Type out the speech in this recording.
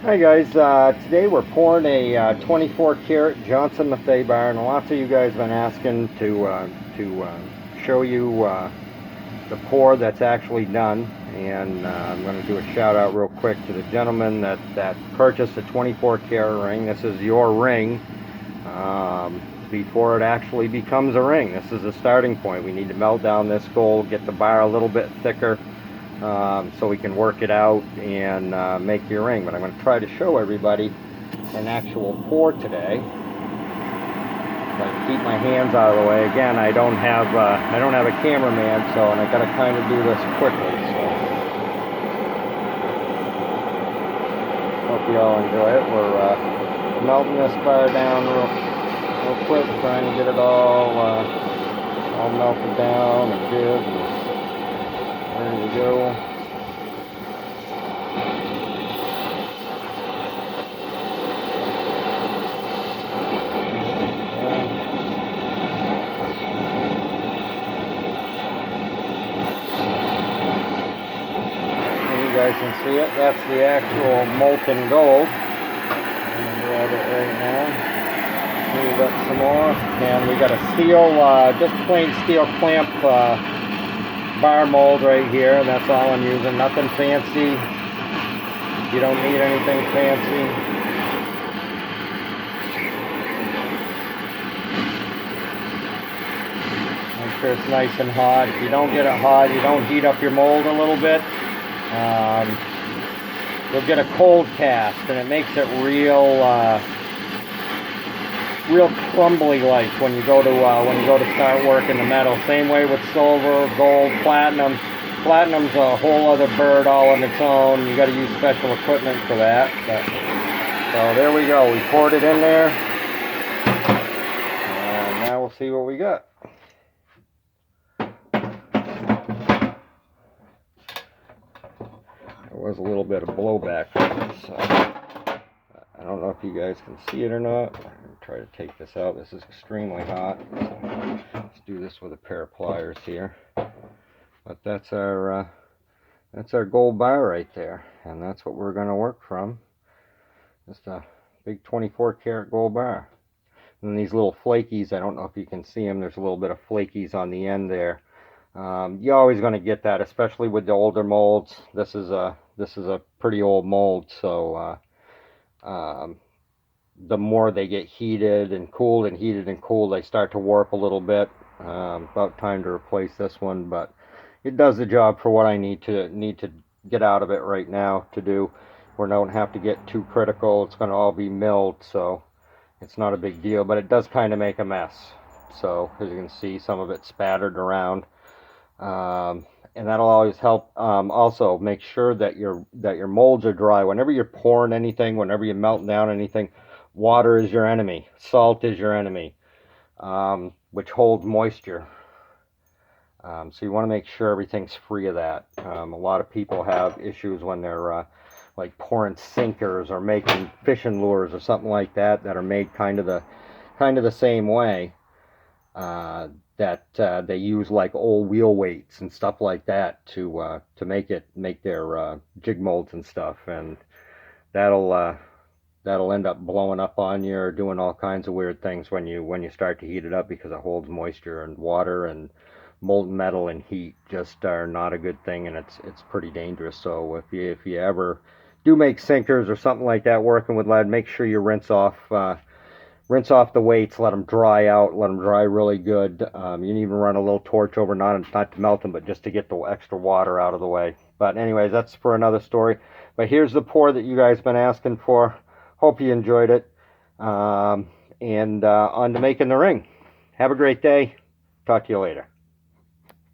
Hi guys, today we're pouring a 24 karat Johnson Mathey bar, and lots of you guys have been asking to show you the pour that's actually done. And I'm going to do a shout out real quick to the gentleman that purchased a 24 karat ring. This is your ring before it actually becomes a ring. This is a starting point. We need to melt down this gold, get the bar a little bit thicker, so we can work it out and make your ring. But I'm going to try to show everybody an actual pour today. Try to keep my hands out of the way. Again, I don't have a cameraman, so and I got to kind of do this quickly. So hope you all enjoy it. We're melting this bar down real quick, trying to get it all melted down and good and ready to go. You guys can see it. That's the actual molten gold. I'm going to grab it right now. Move up some more. And we got a steel, just plain steel clamp bar mold right here. And that's all I'm using. Nothing fancy. You don't need anything fancy. Make sure it's nice and hot. If you don't get it hot, you don't heat up your mold a little bit, you'll get a cold cast, and it makes it real crumbly like when you go to start working the metal. Same way with silver, gold, platinum. Platinum's a whole other bird all on its own. You got to use special equipment for that. So there we go. We poured it in there, and now we'll see what we got. There was a little bit of blowback, so I don't know if you guys can see it or not. I'm going to try to take this out. This is extremely hot. So let's do this with a pair of pliers here. But that's our gold bar right there, and that's what we're going to work from. Just a big 24 karat gold bar. And these little flakies, I don't know if you can see them. There's a little bit of flakies on the end there. You're always going to get that, especially with the older molds. This is a pretty old mold, so the more they get heated and cooled and heated and cooled, they start to warp a little bit. About time to replace this one, but it does the job for what I need to get out of it right now to do. We don't have to get too critical. It's going to all be milled, so it's not a big deal, but it does kind of make a mess. So as you can see, some of it spattered around. And that'll always help. Also, make sure that your molds are dry. Whenever you're pouring anything, whenever you're melting down anything, water is your enemy. Salt is your enemy, which holds moisture. So you want to make sure everything's free of that. A lot of people have issues when they're like pouring sinkers or making fishing lures or something like that are made kind of the same way. That they use like old wheel weights and stuff like that to make their jig molds and stuff, and that'll end up blowing up on you or doing all kinds of weird things when you start to heat it up, because it holds moisture, and water and molten metal and heat just are not a good thing, and it's pretty dangerous. So if you ever do make sinkers or something like that working with lead, make sure you rinse off the weights, let them dry out, let them dry really good. You can even run a little torch over, not to melt them, but just to get the extra water out of the way. But anyways, that's for another story. But here's the pour that you guys have been asking for. Hope you enjoyed it. And on to making the ring. Have a great day. Talk to you later.